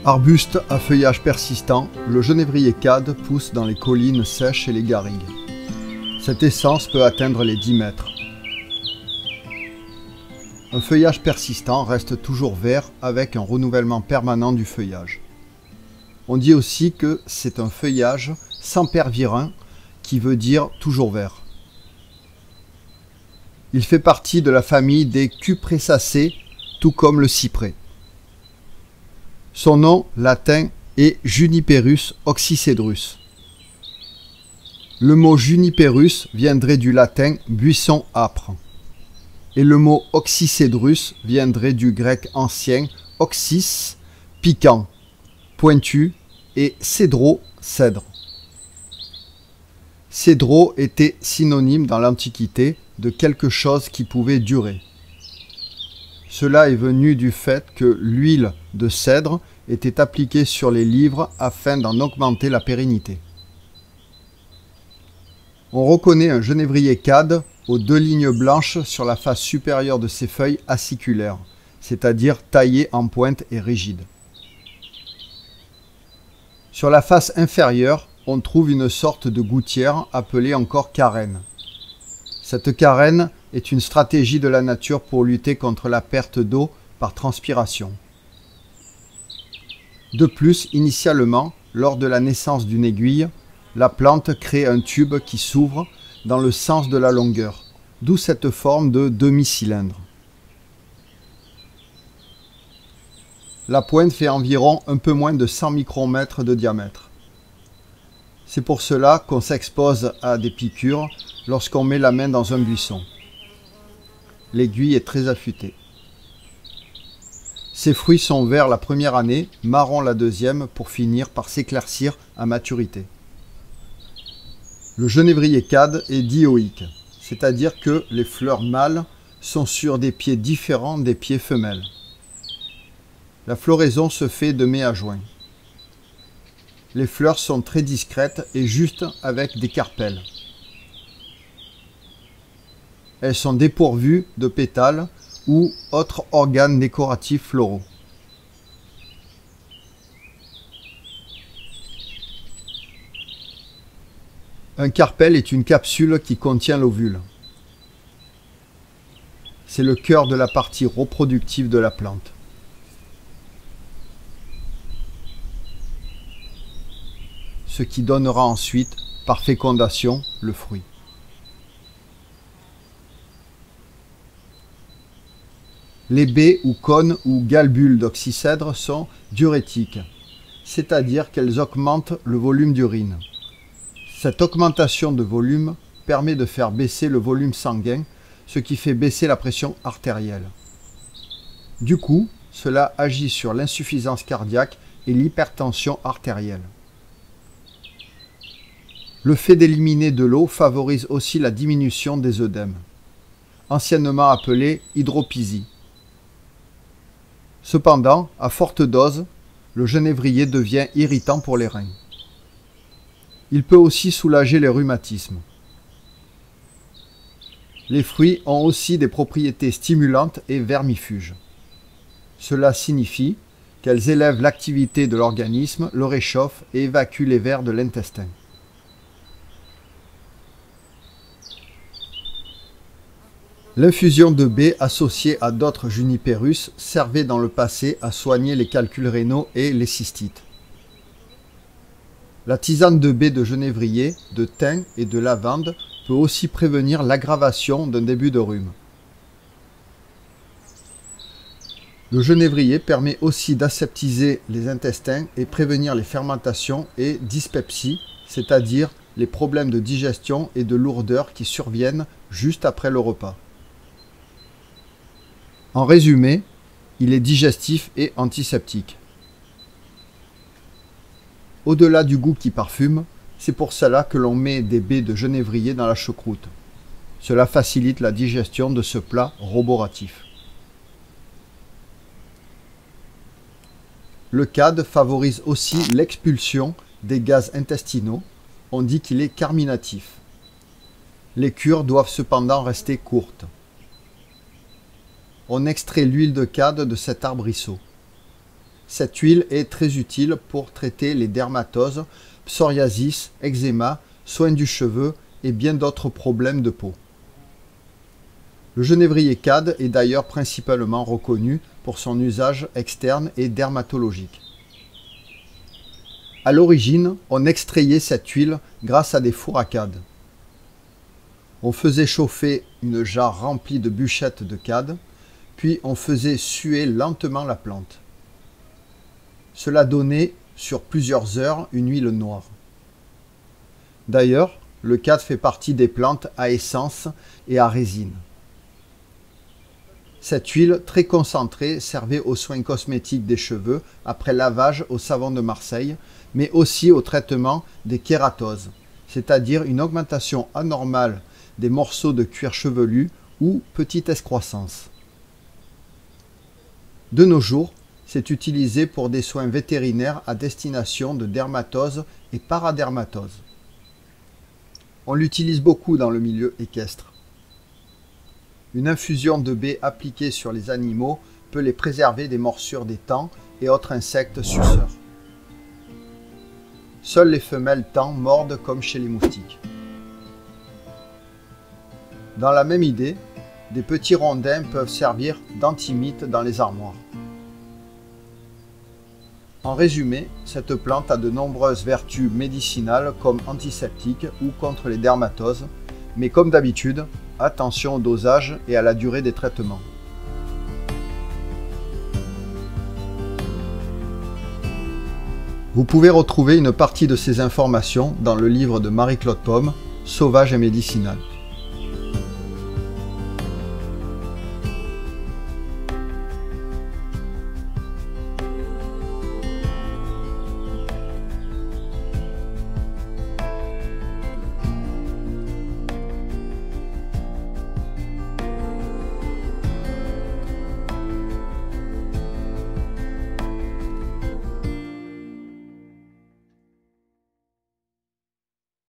Arbuste à feuillage persistant, le genévrier cade pousse dans les collines sèches et les garrigues. Cette essence peut atteindre les 10 mètres. Un feuillage persistant reste toujours vert avec un renouvellement permanent du feuillage. On dit aussi que c'est un feuillage sempervirent, qui veut dire toujours vert. Il fait partie de la famille des Cupressacées, tout comme le cyprès. Son nom latin est Juniperus oxycedrus. Le mot juniperus viendrait du latin buisson âpre. Et le mot oxycedrus viendrait du grec ancien oxys, piquant, pointu, et cédro, cèdre. Cédro était synonyme dans l'Antiquité de quelque chose qui pouvait durer. Cela est venu du fait que l'huile de cèdre était appliquée sur les livres afin d'en augmenter la pérennité. On reconnaît un genévrier cade aux 2 lignes blanches sur la face supérieure de ses feuilles aciculaires, c'est-à-dire taillées en pointe et rigides. Sur la face inférieure, on trouve une sorte de gouttière appelée encore carène. Cette carène est une stratégie de la nature pour lutter contre la perte d'eau par transpiration. De plus, initialement, lors de la naissance d'une aiguille, la plante crée un tube qui s'ouvre dans le sens de la longueur, d'où cette forme de demi-cylindre. La pointe fait environ un peu moins de 100 micromètres de diamètre. C'est pour cela qu'on s'expose à des piqûres lorsqu'on met la main dans un buisson. L'aiguille est très affûtée. Ses fruits sont verts la première année, marron la deuxième, pour finir par s'éclaircir à maturité. Le genévrier cade est dioïque, c'est-à-dire que les fleurs mâles sont sur des pieds différents des pieds femelles. La floraison se fait de mai à juin. Les fleurs sont très discrètes et justes avec des carpelles. Elles sont dépourvues de pétales ou autres organes décoratifs floraux. Un carpelle est une capsule qui contient l'ovule. C'est le cœur de la partie reproductive de la plante. Ce qui donnera ensuite, par fécondation, le fruit. Les baies ou cônes ou galbules d'oxycèdre sont diurétiques, c'est-à-dire qu'elles augmentent le volume d'urine. Cette augmentation de volume permet de faire baisser le volume sanguin, ce qui fait baisser la pression artérielle. Du coup, cela agit sur l'insuffisance cardiaque et l'hypertension artérielle. Le fait d'éliminer de l'eau favorise aussi la diminution des œdèmes, anciennement appelée hydropisie. Cependant, à forte dose, le genévrier devient irritant pour les reins. Il peut aussi soulager les rhumatismes. Les fruits ont aussi des propriétés stimulantes et vermifuges. Cela signifie qu'elles élèvent l'activité de l'organisme, le réchauffent et évacuent les vers de l'intestin. L'infusion de baies associée à d'autres juniperus servait dans le passé à soigner les calculs rénaux et les cystites. La tisane de baies de genévrier, de thym et de lavande peut aussi prévenir l'aggravation d'un début de rhume. Le genévrier permet aussi d'aseptiser les intestins et prévenir les fermentations et dyspepsie, c'est-à-dire les problèmes de digestion et de lourdeur qui surviennent juste après le repas. En résumé, il est digestif et antiseptique. Au-delà du goût qui parfume, c'est pour cela que l'on met des baies de genévrier dans la choucroute. Cela facilite la digestion de ce plat roboratif. Le cade favorise aussi l'expulsion des gaz intestinaux. On dit qu'il est carminatif. Les cures doivent cependant rester courtes. On extrait l'huile de cade de cet arbrisseau. Cette huile est très utile pour traiter les dermatoses, psoriasis, eczéma, soins du cheveu et bien d'autres problèmes de peau. Le genévrier cad est d'ailleurs principalement reconnu pour son usage externe et dermatologique. À l'origine, on extrayait cette huile grâce à des fours à cad. On faisait chauffer une jarre remplie de bûchettes de cad, puis on faisait suer lentement la plante. Cela donnait sur plusieurs heures une huile noire. D'ailleurs, le cad fait partie des plantes à essence et à résine. Cette huile très concentrée servait aux soins cosmétiques des cheveux après lavage au savon de Marseille, mais aussi au traitement des kératoses, c'est-à-dire une augmentation anormale des morceaux de cuir chevelu ou petite excroissance. De nos jours, c'est utilisé pour des soins vétérinaires à destination de dermatose et paradermatose. On l'utilise beaucoup dans le milieu équestre. Une infusion de baie appliquée sur les animaux peut les préserver des morsures des taons et autres insectes suceurs. Seules les femelles taons mordent comme chez les moustiques. Dans la même idée, des petits rondins peuvent servir d'antimites dans les armoires. En résumé, cette plante a de nombreuses vertus médicinales comme antiseptique ou contre les dermatoses, mais comme d'habitude, attention au dosage et à la durée des traitements. Vous pouvez retrouver une partie de ces informations dans le livre de Marie-Claude Pomme, Sauvage et médicinal.